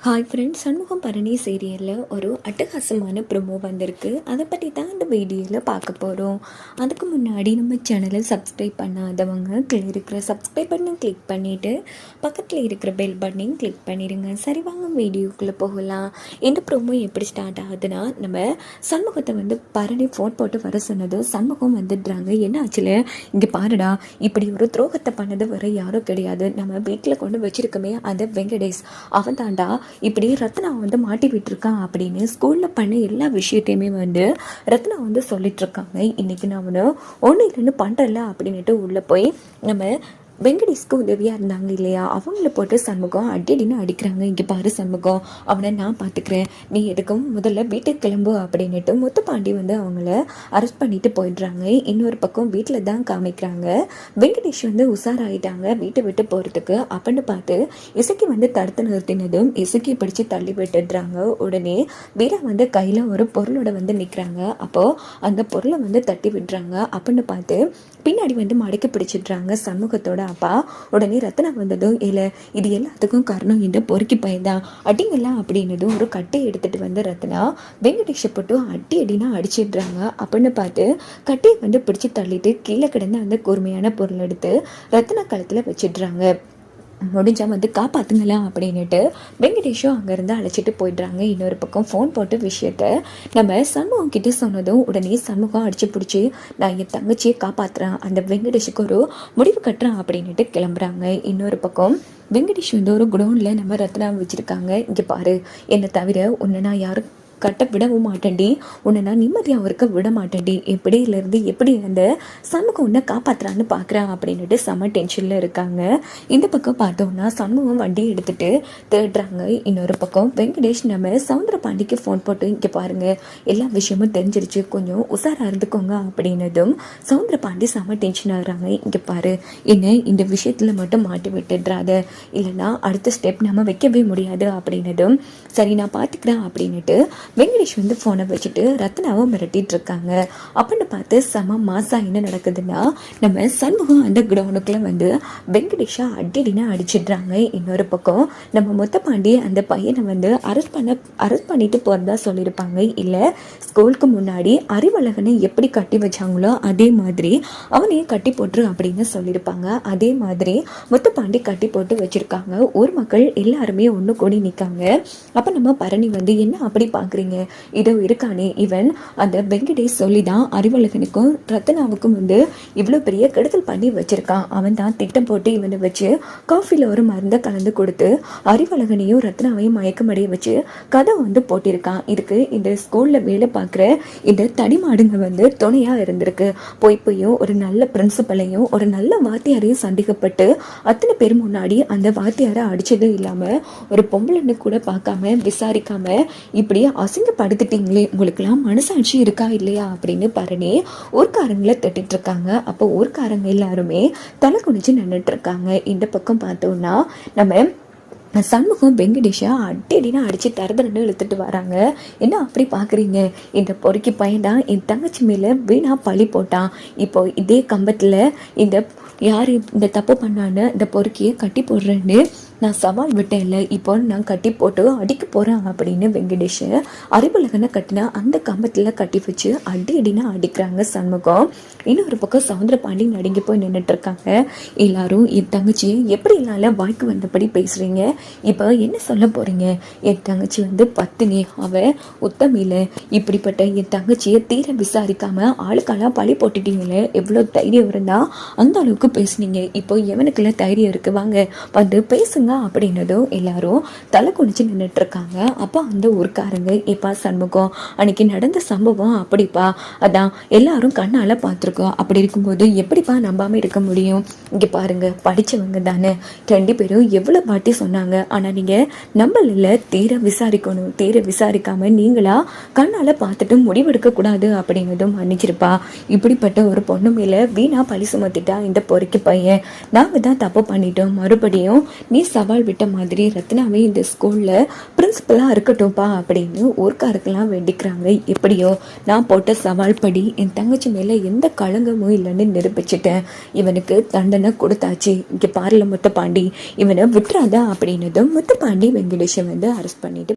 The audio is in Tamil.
ஹாய் ஃப்ரெண்ட்ஸ், சண்முகம் பரணி சீரியலில் ஒரு அட்டகாசமான ப்ரோமோ வந்திருக்கு. அதை பற்றி தான் இந்த வீடியோவில் பார்க்க போகிறோம். அதுக்கு முன்னாடி நம்ம சேனலை சப்ஸ்கிரைப் பண்ணாதவங்க கீழே இருக்கிற சப்ஸ்கிரைப் பட்டனை கிளிக் பண்ணிவிட்டு பக்கத்தில் இருக்கிற பெல் பட்டனையும் கிளிக் பண்ணிடுங்க. சரி, வாங்க வீடியோக்குள்ளே போகலாம். இந்த ப்ரோமோ எப்படி ஸ்டார்ட் ஆகுதுன்னா, நம்ம சண்முகத்தை பரணி ஃபோன் போட்டு வர சொன்னது சண்முகம் வந்துடுறாங்க. என்ன ஆச்சுல, இங்கே பாருடா, இப்படி ஒரு துரோகத்தை பண்ணது வர யாரும் கிடையாது. நம்ம வீட்டில் கொண்டு வச்சிருக்கோமே அந்த வெங்கடேஷ், அவன் தாண்டா இப்படி ரத்னா மாட்டி விட்டுருக்கான் அப்படின்னு ஸ்கூலில் பண்ண எல்லா விஷயத்தையுமே ரத்னா சொல்லிட்டு இருக்காங்க. இன்னைக்கு நான் ஒன்று இல்லைன்னு பண்ணுறல அப்படின்ட்டு உள்ளே போய் நம்ம வெங்கடேஷ்க்கு உதவியாக இருந்தாங்க இல்லையா, அவங்கள போட்டு சண்முகம் அடின்னு அடிக்கிறாங்க. இங்கே பாரு சண்முகம், அவனை நான் பார்த்துக்கிறேன், நீ எதுக்கும் முதல்ல வீட்டுக்கு கிளம்பு அப்படின்ட்டு முத்துப்பாண்டி அவங்கள அரெஸ்ட் பண்ணிட்டு போயிடுறாங்க. இன்னொரு பக்கம் வீட்டில் தான் காமிக்கிறாங்க. வெங்கடேஷ் உஷாராயிட்டாங்க வீட்டை விட்டு போகிறதுக்கு. அப்படின்னு பார்த்து இசைக்கு தடுத்து நிறுத்தினதும் இசைக்கு பிடிச்சி தள்ளி விட்டுடுறாங்க. உடனே வீரா கையில் ஒரு பொருளோட நிற்கிறாங்க. அப்போது அந்த பொருளை தட்டி விடுறாங்க. அப்படின்னு பார்த்து பின்னாடி மடக்கி பிடிச்சிடுறாங்க சண்முகத்தோட அப்பா. உடனே ரத்னா வந்ததும், இல்லை இது எல்லாத்துக்கும் காரணம் இந்த பொறுக்கி பையன்தான் அடிங்கலாம் அப்படின்னதும் ஒரு கட்டை எடுத்துட்டு ரத்னா வெங்கடேஷை போட்டு அடினா அடிச்சிடுறாங்க. அப்படின்னு பார்த்து கட்டையை பிடிச்சி தள்ளிட்டு கீழே கிடந்த அந்த கூர்மையான பொருள் எடுத்து ரத்னா கழுத்தில் வச்சிடுறாங்க. முடிஞ்சா காப்பாற்றுங்களா அப்படின்னுட்டு வெங்கடேஷும் அங்கேருந்து அழைச்சிட்டு போயிடுறாங்க. இன்னொரு பக்கம் ஃபோன் போட்டு விஷயத்த நம்ம சண்முகம் கிட்டே சொன்னதும் உடனே சண்முகம் அடிச்சு பிடிச்சி, நான் என் தங்கச்சியை காப்பாற்றுறேன், அந்த வெங்கடேஷுக்கு ஒரு முடிவு கட்டுறேன் அப்படின்ட்டு கிளம்புறாங்க. இன்னொரு பக்கம் வெங்கடேஷ் ஒரு குடோனில் நம்ம ரத்னா வச்சுருக்காங்க. இங்கே பாரு, என்னை தவிர உன்னை நான் யாரும் கட்ட விடவும் மாட்டேன்டி, உன்னை நான் நிம்மதியாக இருக்க விட மாட்டேன்டி, எப்படியிலேருந்து எப்படி அந்த சண்முகம் உன்னை காப்பாற்றுறான்னு பார்க்குறான் அப்படின்ட்டு செம்ம டென்ஷனில் இருக்காங்க. இந்த பக்கம் பார்த்தோம்னா சண்முகம் வண்டியை எடுத்துகிட்டு தேடுறாங்க. இன்னொரு பக்கம் வெங்கடேஷ் நம்ம சவுந்தரபாண்டிக்கு ஃபோன் போட்டு, இங்கே பாருங்கள் எல்லா விஷயமும் தெரிஞ்சிருச்சு, கொஞ்சம் உஷாராக இருந்துக்கோங்க அப்படின்னதும் சவுந்தரபாண்டி செம்ம டென்ஷன் ஆகுறாங்க. இங்கே பாரு, என்ன இந்த விஷயத்தில் மட்டும் மாட்டி விட்டுடுறாத, இல்லைன்னா அடுத்த ஸ்டெப் நம்ம வைக்கவே முடியாது அப்படின்னதும் சரி நான் பார்த்துக்கிறேன் அப்படின்னுட்டு வெங்கடேஷ் ஃபோனை வச்சுட்டு ரத்னாவை மிரட்டிட்டு இருக்காங்க. அப்படின்னு பார்த்து செம மாசா என்ன நடக்குதுன்னா, நம்ம சண்முகம் அந்த கிரவுண்டுக்குள்ள வெங்கடேஷா அடினா அடிச்சிடுறாங்க. இன்னொரு பக்கம் நம்ம முத்தப்பாண்டி அந்த பையனை அரெஸ்ட் பண்ணிட்டு போறதா சொல்லியிருப்பாங்க. இல்லை, ஸ்கூலுக்கு முன்னாடி அறிவழகனை எப்படி கட்டி வச்சாங்களோ அதே மாதிரி அவனையும் கட்டி போட்டுரு அப்படின்னு சொல்லியிருப்பாங்க. அதே மாதிரி முத்தப்பாண்டி கட்டி போட்டு வச்சிருக்காங்க. ஊர் மக்கள் எல்லாருமே ஒன்று கூடி நிற்காங்க. அப்போ நம்ம பரணி என்ன அப்படி பார்க்குறீங்க, இதோ இருக்கானே இவன், அந்த வெங்கடேஷ் சொல்லி தான் அறிவழகனுக்கும் ரத்னாவுக்கும் இவ்வளோ பெரிய கெடுதல் பண்ணி வச்சிருக்கான். அவன் தான் திட்டம் போட்டு இவனை வச்சு காஃபியில் ஒரு மருந்தை கலந்து கொடுத்து அறிவழகனையும் ரத்னாவையும் மயக்கமடைய வச்சு கதை போட்டிருக்கான். இதுக்கு இந்த ஸ்கூலில் வேலை பார்க்குற இந்த தடிமாடுங்க துணையாக இருந்திருக்கு. பொய்யும் ஒரு நல்ல பிரின்சிபலையும் ஒரு நல்ல வாத்தியாரையும் சந்தேகப்பட்டு அத்தனை பேர் முன்னாடி அந்த வாத்தியாரை அடிச்சது இல்லாமல் ஒரு பொம்பளைன்னு கூட பார்க்காம விசாரிக்காம இப்படி அசிங்கப்படுத்திட்டீங்களே, உங்களுக்குலாம் மனசாட்சி இருக்கா இல்லையா அப்படின்னு பரணி ஊர்க்காரங்களை தட்டிட்டு இருக்காங்க. அப்போ ஊர்க்காரங்க எல்லாருமே தலை குனிச்சு நின்றுட்டு இருக்காங்க. இந்த பக்கம் பார்த்தோம்னா நம்ம சண்முகம் வெங்கடேஷா அடினா அடித்து தரதரன்னு இழுத்துட்டு வராங்க. என்ன அப்படி பார்க்குறீங்க, இந்த பொறுக்கி பையன் தான் என் தங்கச்சி மேலே வீணாக பழி போட்டான். இப்போ இதே கம்பத்தில் யார் இந்த தப்பு பண்ணான்னு இந்த பொறுக்கியை கட்டி போடுறேன்னு நான் சவால் விட்டேன்ல, இப்போ நான் கட்டி போட்டு அடிக்க போகிறேன் அப்படின்னு வெங்கடேஷ் அறிவழகனை கட்டினா அந்த கம்பத்தில் கட்டி வச்சு அடினா அடிக்கிறாங்க சண்முகம். இன்னொரு பக்கம் சவுந்தரபாண்டி நடுங்கி போய் நின்றுட்டு இருக்காங்க. எல்லாரும் என் தங்கச்சியை எப்படி என்னால் வாய்க்கு வந்தபடி பேசுகிறீங்க, இப்போ என்ன சொல்ல போகிறீங்க, என் தங்கச்சி பத்தினி, அவ உத்தமில்லை, இப்படிப்பட்ட என் தங்கச்சியை தீர விசாரிக்காமல் ஆளுக்கெல்லாம் பழி போட்டுட்டீங்களே, எவ்வளோ தைரியம் இருந்தால் அந்த அளவுக்கு பேசுனீங்க, இப்போ எவனுக்குள்ள தைரியம் இருக்குது, வாங்க பேசுங்க அப்படின்னதும் எல்லாரும் தலை குனிச்சு நின்றுட்டு இருக்காங்க. அப்போ அந்த ஊர்க்காரங்க, எப்பா சண்முகம், அன்னைக்கு நடந்த சம்பவம் அப்படிப்பா, அதான் எல்லாரும் கண்ணால் பார்த்துருக்கோம், அப்படி இருக்கும்போது எப்படிப்பா நம்பாமல் இருக்க முடியும், இங்கே பாருங்க படித்தவங்க தானே, 2 பேரும் எவ்வளோ வாட்டி சொன்னாங்க, ஆனால் நீங்கள் நம்பல, தீர விசாரிக்கணும், தீர விசாரிக்காமல் நீங்களா கண்ணால் பார்த்துட்டு முடிவெடுக்கக்கூடாது அப்படின்னதும் மன்னிச்சிருப்பா, இப்படிப்பட்ட ஒரு பொண்ணு மேலே வீணா பழி சுமத்திட்டா இந்த பொறுக்கி பையன், நாங்கள் தான் தப்பு பண்ணிட்டோம், மறுபடியும் நீ சவால் விட்ட மாதிரி ரத்னாவை இந்த ஸ்கூலில் பிரின்சிபலாக இருக்கட்டும்ப்பா அப்படின்னு ஊர்க்காருக்கெல்லாம் வேண்டிக்கிறாங்க. எப்படியோ நான் போட்ட சவால் படி என் தங்கச்சி மேலே எந்த களங்கமும் இல்லைன்னு நிரூபிச்சிட்டேன். இவனுக்கு தண்டனை கொடுத்தாச்சு. இங்கே பாரில் முத்துப்பாண்டி, இவனை விட்டுறாதா அப்படின்னதும் முத்துப்பாண்டி வெங்கடேஷை வந்து அரெஸ்ட் பண்ணிட்டு